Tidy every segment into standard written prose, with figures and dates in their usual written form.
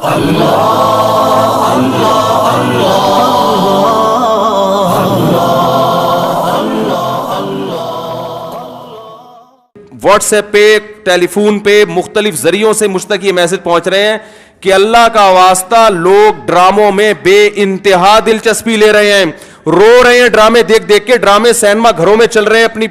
What's app پہ, ٹیلی phone پہ, مختلف ذریعوں سے مجھ تک یہ میسج پہنچ رہے ہیں کہ اللہ کا واسطہ لوگ ڈراموں میں بے انتہا دلچسپی لے رہے ہیں, رو رہے ہیں ڈرامے دیکھ دیکھ کے. ڈرامے سینما گھروں میں چل رہے ہیں, اپنی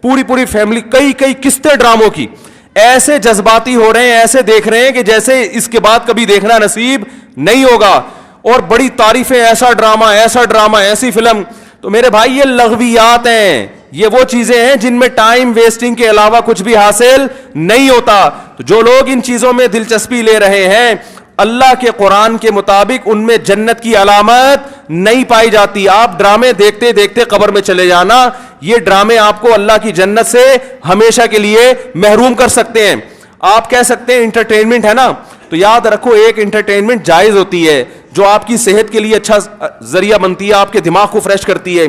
پوری فیملی, کئی قسطیں ڈراموں کی, ایسے جذباتی ہو رہے ہیں, ایسے دیکھ رہے ہیں کہ جیسے اس کے بعد کبھی دیکھنا نصیب نہیں ہوگا, اور بڑی تعریفیں, ایسا ڈرامہ, ایسی فلم. تو میرے بھائی یہ لغویات ہیں, یہ وہ چیزیں ہیں جن میں ٹائم ویسٹنگ کے علاوہ کچھ بھی حاصل نہیں ہوتا. تو جو لوگ ان چیزوں میں دلچسپی لے رہے ہیں, اللہ کے قرآن کے مطابق ان میں جنت کی علامت نہیں پائی جاتی. آپ ڈرامے دیکھتے دیکھتے قبر میں چلے جانا, یہ ڈرامے آپ کو اللہ کی جنت سے ہمیشہ کے لیے محروم کر سکتے ہیں. آپ کہہ سکتے ہیں انٹرٹینمنٹ ہے نا, تو یاد رکھو ایک انٹرٹینمنٹ جائز ہوتی ہے جو آپ کی صحت کے لیے اچھا ذریعہ بنتی ہے, آپ کے دماغ کو فریش کرتی ہے.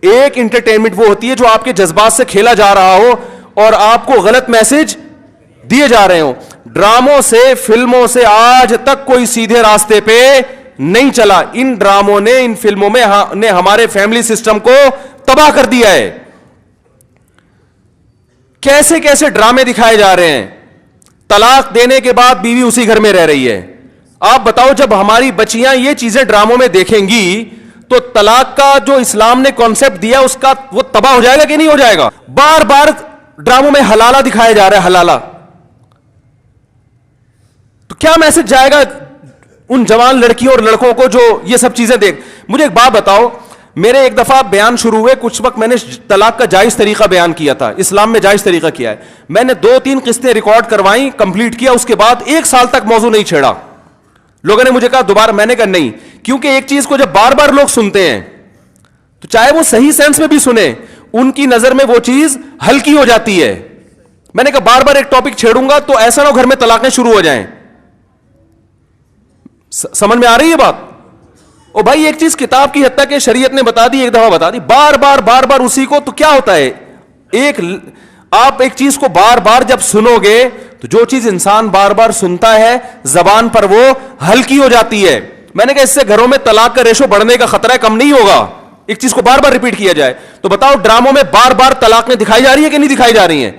ایک انٹرٹینمنٹ وہ ہوتی ہے جو آپ کے جذبات سے کھیلا جا رہا ہو اور آپ کو غلط میسج دیے جا رہے ہوں. ڈراموں سے, فلموں سے آج تک کوئی سیدھے راستے پہ نہیں چلا. ان ڈراموں نے, ان فلموں میں نے ہمارے فیملی سسٹم کو تباہ کر دیا ہے. کیسے کیسے ڈرامے دکھائے جا رہے ہیں. طلاق دینے کے بعد بیوی اسی گھر میں رہ رہی ہے. آپ بتاؤ, جب ہماری بچیاں یہ چیزیں ڈراموں میں دیکھیں گی تو طلاق کا جو اسلام نے کانسیپٹ دیا اس کا وہ تباہ ہو جائے گا کہ نہیں ہو جائے گا. بار بار ڈراموں میں حلالہ دکھایا جا رہا ہے, حلالہ. تو کیا میسج جائے گا ان جوان لڑکیوں اور لڑکوں کو جو یہ سب چیزیں دیکھ. مجھے ایک بات بتاؤ, میرے ایک دفعہ بیان شروع ہوئے, کچھ وقت میں نے طلاق کا جائز طریقہ بیان کیا تھا, اسلام میں جائز طریقہ کیا ہے. میں نے 2-3 قسطیں ریکارڈ کروائیں, کمپلیٹ کیا, اس کے بعد 1 سال تک موضوع نہیں چھیڑا. لوگوں نے مجھے کہا دوبارہ, میں نے کہا نہیں, کیونکہ ایک چیز کو جب بار بار لوگ سنتے ہیں تو چاہے وہ صحیح سینس میں بھی سنیں, ان کی نظر میں وہ چیز ہلکی ہو جاتی ہے. میں نے کہا بار بار ایک ٹاپک چھیڑوں گا تو ایسا نہ ہو گھر میں طلاقیں شروع ہو جائیں. سمجھ میں آ رہی ہے بات؟ او بھائی, ایک چیز کتاب کی حد تک کہ شریعت نے بتا دی, ایک دفعہ بتا دی, بار بار اسی کو, تو کیا ہوتا ہے, آپ ایک چیز کو بار بار جب سنو گے تو جو چیز انسان بار بار سنتا ہے زبان پر وہ ہلکی ہو جاتی ہے. میں نے کہا اس سے گھروں میں طلاق کا ریشو بڑھنے کا خطرہ کم نہیں ہوگا, ایک چیز کو بار بار ریپیٹ کیا جائے. تو بتاؤ, ڈراموں میں بار بار طلاقیں دکھائی جا رہی ہیں کہ نہیں دکھائی جا رہی ہیں؟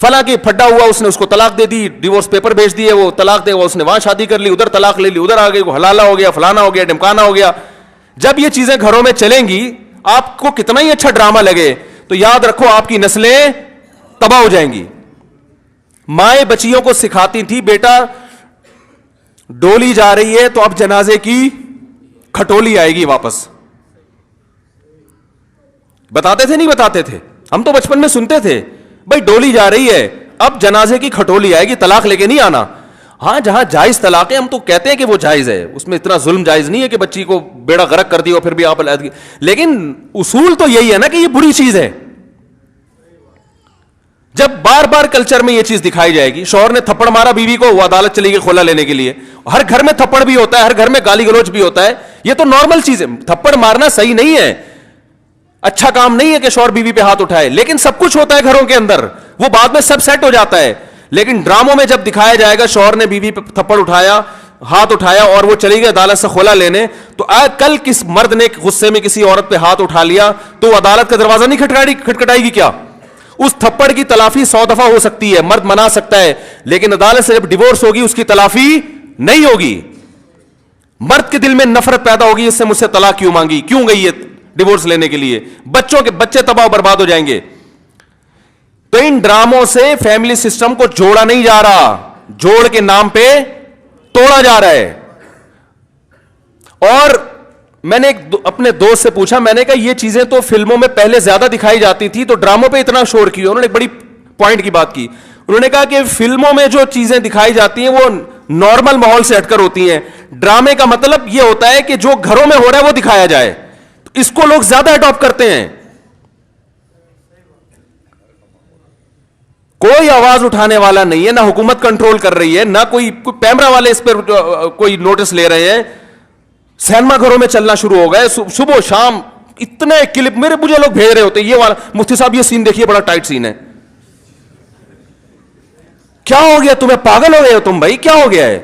فلاں کی پھڈا ہوا, اس نے اس کو طلاق دے دی, ڈیورس پیپر بھیج دیے, وہ طلاق دے, وہ اس نے وہاں شادی کر لی, ادھر طلاق لے لی, ادھر آ گئی, وہ حلالہ ہو گیا, فلانا ہو گیا, ڈمکانا ہو گیا. جب یہ چیزیں گھروں میں چلیں گی, آپ کو کتنا ہی اچھا ڈرامہ لگے, تو یاد رکھو آپ کی نسلیں تباہ ہو جائیں گی. مائیں بچیوں کو سکھاتی تھی, بیٹا ڈولی جا رہی ہے تو اب جنازے کی کھٹولی آئے گی واپس. بتاتے تھے نہیں بتاتے تھے؟ ہم تو بچپن میں سنتے تھے, بھائی ڈولی جا رہی ہے اب جنازے کی کھٹولی آئے گی, طلاق لے کے نہیں آنا. ہاں جہاں جائز طلاق ہے ہم تو کہتے ہیں کہ وہ جائز ہے, اس میں اتنا ظلم جائز نہیں ہے کہ بچی کو بیڑا غرق کر دیا پھر بھی آپ, لیکن اصول تو یہی ہے نا کہ یہ بری چیز ہے. جب بار بار کلچر میں یہ چیز دکھائی جائے گی, شوہر نے تھپڑ مارا بیوی کو, وہ عدالت چلی گئی خلا لینے کے لیے. ہر گھر میں تھپڑ بھی ہوتا ہے, ہر گھر میں گالی گلوچ بھی ہوتا ہے, یہ تو نارمل چیز ہے. تھپڑ مارنا صحیح نہیں ہے, اچھا کام نہیں ہے کہ شوہر بیوی پہ ہاتھ اٹھائے, لیکن سب کچھ ہوتا ہے گھروں کے اندر, وہ بعد میں سب سیٹ ہو جاتا ہے. لیکن ڈراموں میں جب دکھایا جائے گا شوہر نے بیوی پہ تھپڑ اٹھایا, ہاتھ اٹھایا اور وہ چلی گئی عدالت سے خلا لینے, تو کل کس مرد نے غصے میں کسی عورت پہ ہاتھ اٹھا لیا تو وہ عدالت کا دروازہ نہیں کھٹکھٹائے گی کیا؟ اس تھپڑ کی تلافی 100 دفعہ ہو سکتی ہے, مرد منا سکتا ہے, لیکن عدالت سے جب ڈیورس ہوگی اس کی تلافی نہیں ہوگی. مرد کے دل میں نفرت پیدا ہوگی, اس سے مجھ سے طلاق کیوں مانگی, کیوں گئی ہے ڈیورس لینے کے لیے, بچے تباہ برباد ہو جائیں گے. تو ان ڈراموں سے فیملی سسٹم کو جوڑا نہیں جا رہا, جوڑ کے نام پہ توڑا جا رہا ہے. اور میں نے اپنے دوست سے پوچھا, میں نے کہا یہ چیزیں تو فلموں میں پہلے زیادہ دکھائی جاتی تھی, تو ڈراموں پہ اتنا شور کیوں؟ انہوں نے ایک بڑی پوائنٹ کی بات کی. انہوں نے کہا کہ فلموں میں جو چیزیں دکھائی جاتی ہیں وہ نارمل ماحول سے ہٹ کر ہوتی ہیں. ڈرامے کا مطلب یہ ہوتا ہے کہ جو گھروں میں ہو رہا ہے وہ دکھایا جائے, تو اس کو لوگ زیادہ اڈاپٹ کرتے ہیں. کوئی آواز اٹھانے والا نہیں ہے, نہ حکومت کنٹرول کر رہی ہے, نہ کوئی کیمرہ والے اس پر کوئی نوٹس لے رہے ہیں. سینما گھروں میں چلنا شروع ہو گئے, صبح شام اتنے کلپ مجھے لوگ بھیج رہے ہوتے, یہ والا مفتی صاحب یہ سین دیکھیے بڑا ٹائٹ سین ہے. کیا ہو گیا تمہیں, پاگل ہو گئے ہو تم بھائی, کیا ہو گیا ہے؟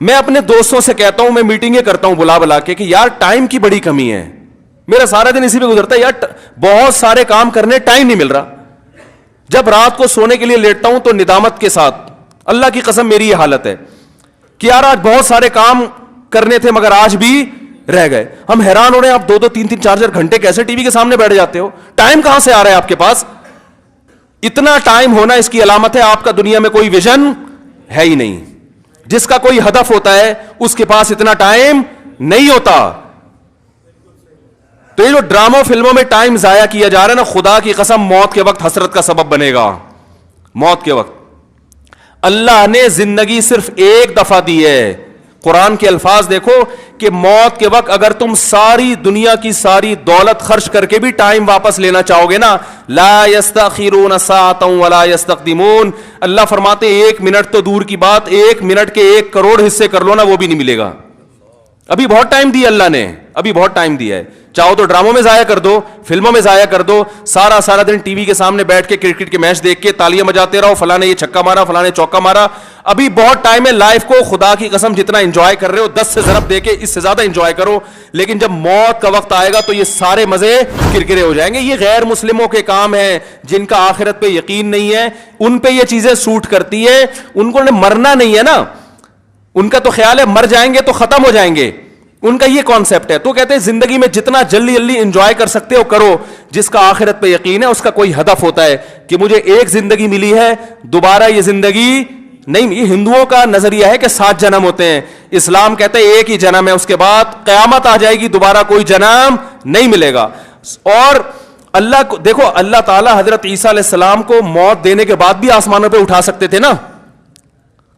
میں اپنے دوستوں سے کہتا ہوں, میں میٹنگیں کرتا ہوں بلا بلا کے کہ یار ٹائم کی بڑی کمی ہے, میرا سارا دن اسی پہ گزرتا ہے یار, بہت سارے کام کرنے ٹائم نہیں مل رہا. جب رات کو سونے کے لیے لیٹتا ہوں تو ندامت کے ساتھ, اللہ کی قسم میری یہ حالت ہے کہ یار آج بہت سارے کام کرنے تھے مگر آج بھی رہ گئے. ہم حیران ہو رہے ہیں, آپ 2-2 3-3 4-4 گھنٹے کیسے ٹی وی کے سامنے بیٹھ جاتے ہو؟ ٹائم کہاں سے آ رہا ہے آپ کے پاس؟ اتنا ٹائم ہونا اس کی علامت ہے آپ کا دنیا میں کوئی ویژن ہے ہی نہیں. جس کا کوئی ہدف ہوتا ہے اس کے پاس اتنا ٹائم نہیں ہوتا. تو یہ جو ڈراموں فلموں میں ٹائم ضائع کیا جا رہا ہے نا, خدا کی قسم موت کے وقت حسرت کا سبب بنے گا. موت کے وقت اللہ نے زندگی صرف ایک دفعہ دی ہے. قرآن کے الفاظ دیکھو کہ موت کے وقت اگر تم ساری دنیا کی ساری دولت خرچ کر کے بھی ٹائم واپس لینا چاہو گے نا, لا یستاخرون ساعتا ولا یستقدمون, اللہ فرماتے 1 منٹ تو دور کی بات, 1 منٹ کے 1 کروڑ حصے کر لو نا وہ بھی نہیں ملے گا. ابھی بہت ٹائم دیا اللہ نے, ابھی بہت ٹائم دیا ہے. چاہو تو ڈراموں میں ضائع کر دو, فلموں میں ضائع کر دو, سارا دن ٹی وی کے سامنے بیٹھ کے کرکٹ کے میچ دیکھ کے تالیاں بجاتے رہو, فلاں نے یہ چھکا مارا, فلاں نے چوکا مارا. ابھی بہت ٹائم ہے. لائف کو خدا کی قسم جتنا انجوائے کر رہے ہو 10 سے ضرب دے کے اس سے زیادہ انجوائے کرو, لیکن جب موت کا وقت آئے گا تو یہ سارے مزے کرکرے ہو جائیں گے. یہ غیر مسلموں کے کام ہیں جن کا آخرت پہ یقین نہیں ہے, ان پہ یہ چیزیں سوٹ کرتی ہے. ان کو مرنا نہیں ہے نا, ان کا تو خیال ہے مر جائیں گے تو ختم ہو جائیں گے, ان کا یہ کانسیپٹ ہے. تو کہتے ہیں زندگی میں جتنا جلدی انجوائے کر سکتے ہو کرو. جس کا آخرت پہ یقین ہے اس کا کوئی ہدف ہوتا ہے کہ مجھے ایک زندگی ملی ہے, دوبارہ یہ زندگی نہیں. یہ ہندوؤں کا نظریہ ہے کہ 7 جنم ہوتے ہیں, اسلام کہتے ہیں ایک ہی جنم ہے, اس کے بعد قیامت آ جائے گی, دوبارہ کوئی جنم نہیں ملے گا. اور اللہ کو دیکھو, اللہ تعالیٰ حضرت عیسیٰ علیہ السلام کو موت دینے کے بعد بھی آسمانوں پہ اٹھا سکتے تھے نا,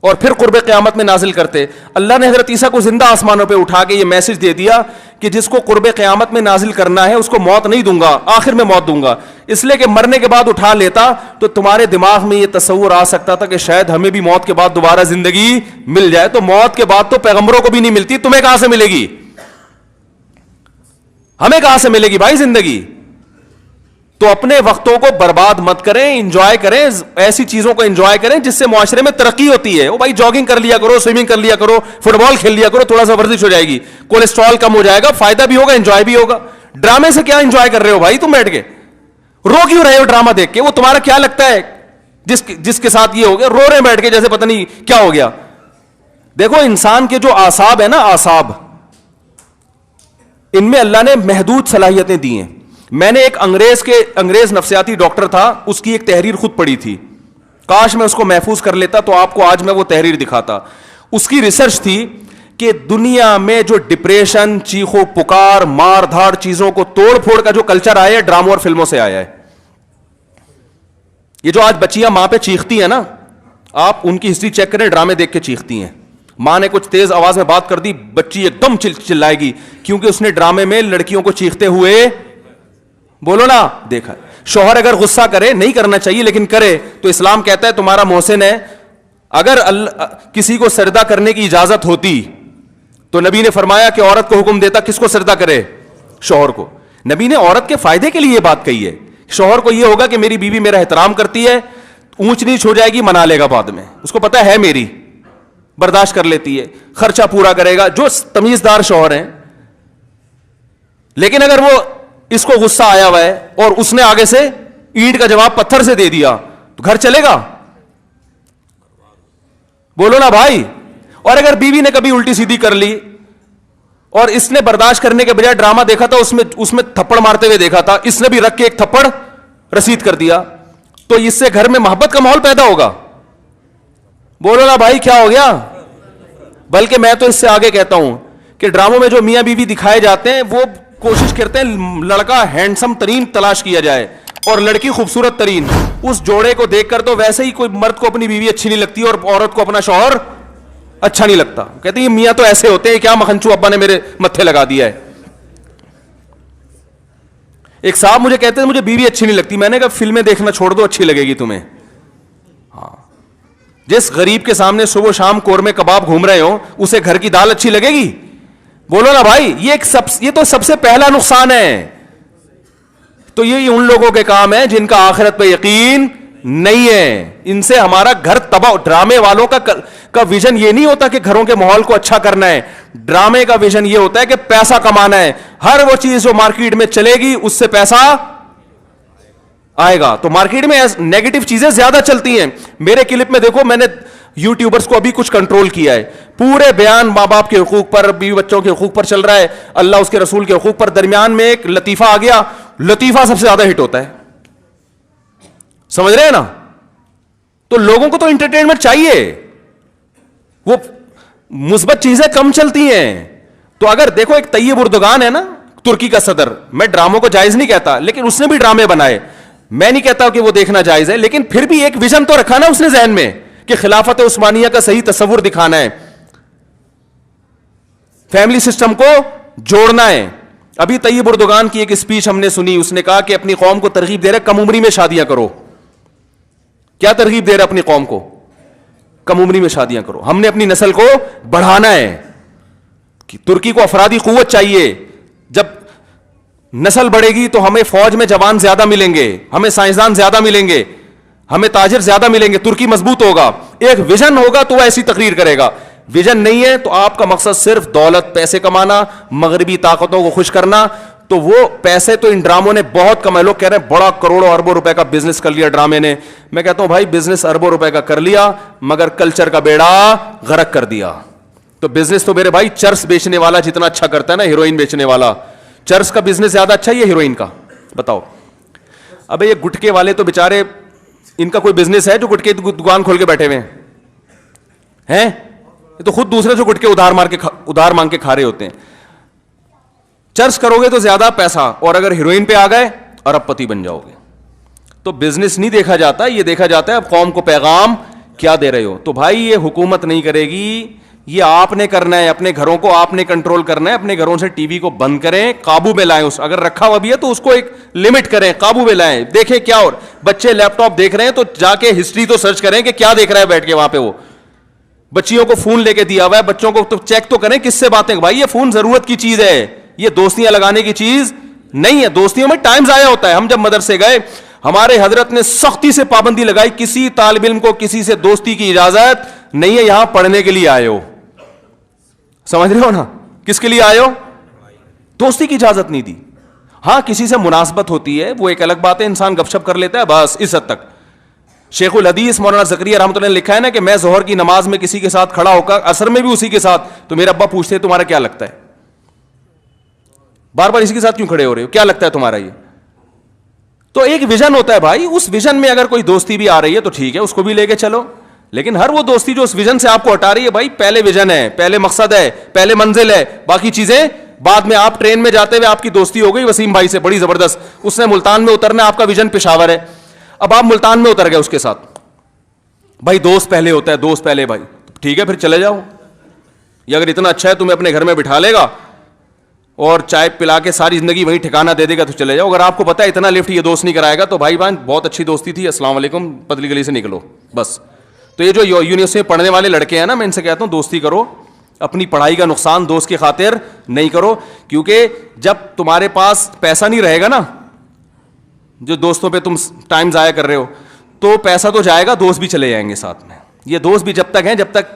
اور پھر قرب قیامت میں نازل کرتے. اللہ نے حضرت عیسیٰ کو زندہ آسمانوں پہ اٹھا کے یہ میسج دے دیا کہ جس کو قرب قیامت میں نازل کرنا ہے اس کو موت نہیں دوں گا, آخر میں موت دوں گا. اس لیے کہ مرنے کے بعد اٹھا لیتا تو تمہارے دماغ میں یہ تصور آ سکتا تھا کہ شاید ہمیں بھی موت کے بعد دوبارہ زندگی مل جائے. تو موت کے بعد تو پیغمبروں کو بھی نہیں ملتی, تمہیں کہاں سے ملے گی, ہمیں کہاں سے ملے گی بھائی زندگی. تو اپنے وقتوں کو برباد مت کریں, انجوائے کریں, ایسی چیزوں کو انجوائے کریں جس سے معاشرے میں ترقی ہوتی ہے. وہ بھائی جاگنگ کر لیا کرو, سوئمنگ کر لیا کرو, فٹ بال کھیل لیا کرو, تھوڑا سا ورزش ہو جائے گی, کولیسٹرول کم ہو جائے گا, فائدہ بھی ہوگا, انجوائے بھی ہوگا. ڈرامے سے کیا انجوائے کر رہے ہو بھائی تم بیٹھ کے, رو کیوں رہے ہو ڈرامہ دیکھ کے؟ وہ تمہارا کیا لگتا ہے جس کے ساتھ یہ ہو گیا, رو رہے بیٹھ کے جیسے پتہ نہیں کیا ہو گیا. دیکھو انسان کے جو اعصاب ہیں نا, اعصاب, ان میں اللہ نے محدود صلاحیتیں دی ہیں. میں نے ایک انگریز نفسیاتی ڈاکٹر تھا, اس کی ایک تحریر خود پڑھی تھی, کاش میں اس کو محفوظ کر لیتا تو آپ کو آج میں وہ تحریر دکھاتا. اس کی ریسرچ تھی کہ دنیا میں جو ڈپریشن, چیخو پکار, مار دھاڑ, چیزوں کو توڑ پھوڑ کا جو کلچر آیا ہے ڈراموں اور فلموں سے آیا ہے. یہ جو آج بچیاں ماں پہ چیختی ہیں نا, آپ ان کی ہسٹری چیک کریں, ڈرامے دیکھ کے چیختی ہیں. ماں نے کچھ تیز آواز میں بات کر دی, بچی ایک دم چلائے گی, کیونکہ اس نے ڈرامے میں لڑکیوں کو چیختے ہوئے بولو نا دیکھا. شوہر اگر غصہ کرے, نہیں کرنا چاہیے لیکن کرے, تو اسلام کہتا ہے تمہارا محسن ہے. اگر کسی کو سجدہ کرنے کی اجازت ہوتی تو نبی نے فرمایا کہ عورت کو حکم دیتا کس کو سجدہ کرے, شوہر کو. نبی نے عورت کے فائدے کے لیے یہ بات کہی ہے. شوہر کو یہ ہوگا کہ میری بیوی میرا احترام کرتی ہے, اونچ نیچ ہو جائے گی منا لے گا بعد میں, اس کو پتا ہے میری, برداشت کر لیتی ہے, خرچہ پورا کرے گا, جو تمیزدار شوہر ہیں. لیکن اگر وہ اس کو غصہ آیا ہوا ہے اور اس نے آگے سے اینٹ کا جواب پتھر سے دے دیا تو گھر چلے گا, بولو نا بھائی. اور اگر بیوی نے کبھی الٹی سیدھی کر لی اور اس نے برداشت کرنے کے بجائے ڈرامہ دیکھا تھا, اس میں تھپڑ مارتے ہوئے دیکھا تھا, اس نے بھی رکھ کے ایک تھپڑ رسید کر دیا, تو اس سے گھر میں محبت کا ماحول پیدا ہوگا, بولو نا بھائی کیا ہو گیا. بلکہ میں تو اس سے آگے کہتا ہوں کہ ڈراموں میں جو میاں بیوی دکھائے جاتے ہیں وہ کوشش کرتے ہیں لڑکا ہینڈسم ترین تلاش کیا جائے اور لڑکی خوبصورت ترین. اس جوڑے کو دیکھ کر تو ویسے ہی کوئی مرد کو اپنی بیوی اچھی نہیں لگتی اور عورت کو اپنا شوہر اچھا نہیں لگتا. کہتے ہیں یہ میاں تو ایسے ہوتے ہیں, کیا مکھنچو ابا نے میرے متھے لگا دیا ہے. ایک صاحب مجھے کہتے ہیں مجھے بیوی اچھی نہیں لگتی. میں نے کہا فلمیں دیکھنا چھوڑ دو, اچھی لگے گی تمہیں. ہاں, جس غریب کے سامنے صبح شام قورمے کباب گھوم رہے ہو اسے گھر کی دال اچھی لگے گی, بولو نا بھائی. یہ تو سب سے پہلا نقصان ہے. تو یہ ان لوگوں کے کام ہے جن کا آخرت پہ یقین نہیں ہے. ان سے ہمارا گھر تباہ. ڈرامے والوں کا ویژن یہ نہیں ہوتا کہ گھروں کے ماحول کو اچھا کرنا ہے. ڈرامے کا ویژن یہ ہوتا ہے کہ پیسہ کمانا ہے. ہر وہ چیز جو مارکیٹ میں چلے گی اس سے پیسہ آئے گا. تو مارکیٹ میں نیگیٹو چیزیں زیادہ چلتی ہیں. میرے کلپ میں دیکھو, میں نے یوٹیوبرز کو ابھی کچھ کنٹرول کیا ہے. پورے بیان ماں باپ کے حقوق پر, بیوی بچوں کے حقوق پر چل رہا ہے, اللہ اس کے رسول کے حقوق پر. درمیان میں ایک لطیفہ آ گیا, لطیفہ سب سے زیادہ ہٹ ہوتا ہے. سمجھ رہے ہیں نا؟ تو لوگوں کو تو انٹرٹینمنٹ چاہیے, وہ مثبت چیزیں کم چلتی ہیں. تو اگر دیکھو ایک طیب اردوغان ہے نا, ترکی کا صدر, میں ڈراموں کو جائز نہیں کہتا, لیکن اس نے بھی ڈرامے بنائے. میں نہیں کہتا کہ وہ دیکھنا جائز ہے, لیکن پھر بھی ایک ویژن تو رکھا نا اس نے ذہن میں کہ خلافت عثمانیہ کا صحیح تصور دکھانا ہے, فیملی سسٹم کو جوڑنا ہے. ابھی طیب اردوغان کی ایک اسپیچ ہم نے سنی, اس نے کہا کہ اپنی قوم کو ترغیب دے رہے کم عمری میں شادیاں کرو. کیا ترغیب دے رہے اپنی قوم کو؟ کم عمری میں شادیاں کرو. ہم نے اپنی نسل کو بڑھانا ہے. ترکی کو افرادی قوت چاہیے. جب نسل بڑھے گی تو ہمیں فوج میں جوان زیادہ ملیں گے, ہمیں سائنسدان زیادہ ملیں گے, ہمیں تاجر زیادہ ملیں گے. ترکی مضبوط ہوگا. ایک ویژن ہوگا تو وہ ایسی تقریر کرے گا. ویژن نہیں ہے تو آپ کا مقصد صرف دولت, پیسے کمانا, مغربی طاقتوں کو خوش کرنا, تو وہ پیسے تو ان ڈراموں نے بہت کمائے. لوگ کہہ رہے ہیں بڑا کروڑوں اربوں روپے کا بزنس کر لیا ڈرامے نے. میں کہتا ہوں بھائی بزنس اربوں روپے کا کر لیا مگر کلچر کا بیڑا غرق کر دیا. تو بزنس تو میرے بھائی چرس بیچنے والا جتنا اچھا کرتا ہے نا, ہیروئن بیچنے والا, چرس کا بزنس زیادہ اچھا ہے یا ہیروئن کا؟ بتاؤ. ابے یہ گٹکے والے تو بےچارے, ان کا کوئی بزنس ہے جو گٹکے دکان کھول کے بیٹھے ہوئے ہیں؟ تو خود دوسرے سے گٹکے ادھار مانگ کے کھا رہے ہوتے ہیں. چرس کرو گے تو زیادہ پیسہ, اور اگر ہیروئن پہ آ گئے ارب پتی بن جاؤ گے. تو بزنس نہیں دیکھا جاتا, یہ دیکھا جاتا ہے اب قوم کو پیغام کیا دے رہے ہو. تو بھائی یہ حکومت نہیں کرے گی, یہ آپ نے کرنا ہے. اپنے گھروں کو آپ نے کنٹرول کرنا ہے. اپنے گھروں سے ٹی وی کو بند کریں, قابو میں لائیں. اس اگر رکھا ہوا بھی ہے تو اس کو ایک لمٹ کریں, قابو میں لائیں. دیکھیں کیا, اور بچے لیپ ٹاپ دیکھ رہے ہیں تو جا کے ہسٹری تو سرچ کریں کہ کیا دیکھ رہا ہے بیٹھ کے وہاں پہ. وہ بچیوں کو فون لے کے دیا ہوا ہے, بچوں کو تو چیک تو کریں کس سے باتیں. بھائی یہ فون ضرورت کی چیز ہے, یہ دوستیاں لگانے کی چیز نہیں ہے. دوستیوں میں ٹائم ضائع ہوتا ہے. ہم جب مدرسے گئے ہمارے حضرت نے سختی سے پابندی لگائی, کسی طالب علم کو کسی سے دوستی کی اجازت نہیں ہے, یہاں پڑھنے کے لیے آئے ہو. سمجھ رہے ہو نا, کس کے لیے آئے ہو؟ دوستی کی اجازت نہیں دی. ہاں کسی سے مناسبت ہوتی ہے وہ ایک الگ بات ہے, انسان گپ شپ کر لیتا ہے بس اس حد تک. شیخ الحدیث مولانا زکریا رحمۃ اللہ نے لکھا ہے نا کہ میں ظہر کی نماز میں کسی کے ساتھ کھڑا ہو کر, عصر میں بھی اسی کے ساتھ, تو میرے ابا پوچھتے ہیں تمہارا کیا لگتا ہے, بار بار اسی کے ساتھ کیوں کھڑے ہو رہے ہو, کیا لگتا ہے تمہارا یہ؟ تو ایک ویژن ہوتا ہے بھائی, اس ویژن میں اگر کوئی دوستی بھی آ رہی ہے تو ٹھیک ہے, اس کو بھی لے کے چلو. لیکن ہر وہ دوستی جو اس ویژن سے آپ کو ہٹا رہی ہے, بھائی پہلے ویژن ہے, پہلے مقصد ہے, پہلے منزل ہے, باقی چیزیں بعد میں. آپ ٹرین میں جاتے ہوئے آپ کی دوستی ہو گئی وسیم بھائی سے بڑی زبردست, اس نے ملتان میں اترنا, آپ کا ویژن پشاور ہے, اب آپ ملتان میں اتر گئے اس کے ساتھ. بھائی دوست پہلے ہوتا ہے, دوست پہلے. بھائی ٹھیک ہے پھر چلے جاؤ. یہ اگر اتنا اچھا ہے تمہیں اپنے گھر میں بٹھا لے گا اور چائے پلا کے ساری زندگی وہیں ٹھکانا دے دے گا تو چلے جاؤ. اگر آپ کو پتا ہے اتنا لفٹ یہ دوست نہیں کرائے گا تو بھائی بہن بہت اچھی دوستی تھی, السلام علیکم, پتلی گلی سے نکلو بس. تو یہ جو یونیورسٹی میں پڑھنے والے لڑکے ہیں نا, میں ان سے کہتا ہوں دوستی کرو, اپنی پڑھائی کا نقصان دوست کی خاطر نہیں کرو. کیونکہ جب تمہارے پاس پیسہ نہیں رہے گا نا, جو دوستوں پہ تم ٹائم ضائع کر رہے ہو, تو پیسہ تو جائے گا, دوست بھی چلے جائیں گے ساتھ میں. یہ دوست بھی جب تک ہیں جب تک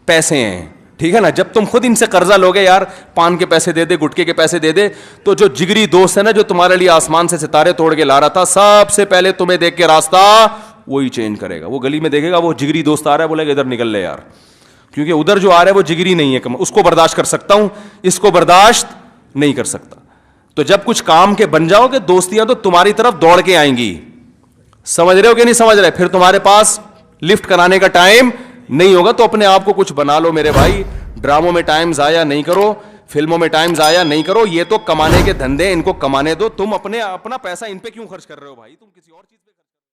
پیسے ہیں, ٹھیک ہے نا. جب تم خود ان سے قرضہ لوگے, یار پان کے پیسے دے دے, گٹکے کے پیسے دے دے, تو جو جگری دوست ہے نا, جو تمہارے لیے آسمان سے ستارے توڑ کے لا رہا تھا, سب سے پہلے تمہیں دیکھ کے راستہ وہی چینج کرے گا. وہ گلی میں دیکھے گا وہ جگری دوست آ رہا ہے, بولے گا ادھر نکل لے یار, کیونکہ ادھر جو آ رہا ہے وہ جگری نہیں ہے, اس کو برداشت کر سکتا ہوں, اس کو برداشت نہیں کر سکتا. تو جب کچھ کام کے بن جاؤ گے, دوستیاں تو تمہاری طرف دوڑ کے آئیں گی. سمجھ رہے ہو کہ نہیں سمجھ رہے؟ پھر تمہارے پاس لفٹ کرانے کا ٹائم نہیں ہوگا. تو اپنے آپ کو کچھ بنا لو میرے بھائی, ڈراموں میں ٹائم ضائع نہیں کرو, فلموں میں ٹائم ضائع نہیں کرو. یہ تو کمانے کے دھندے, ان کو کمانے دو. تم اپنا پیسہ ان پہ کیوں خرچ کر رہے ہو بھائی؟ تم کسی اور چیز پہ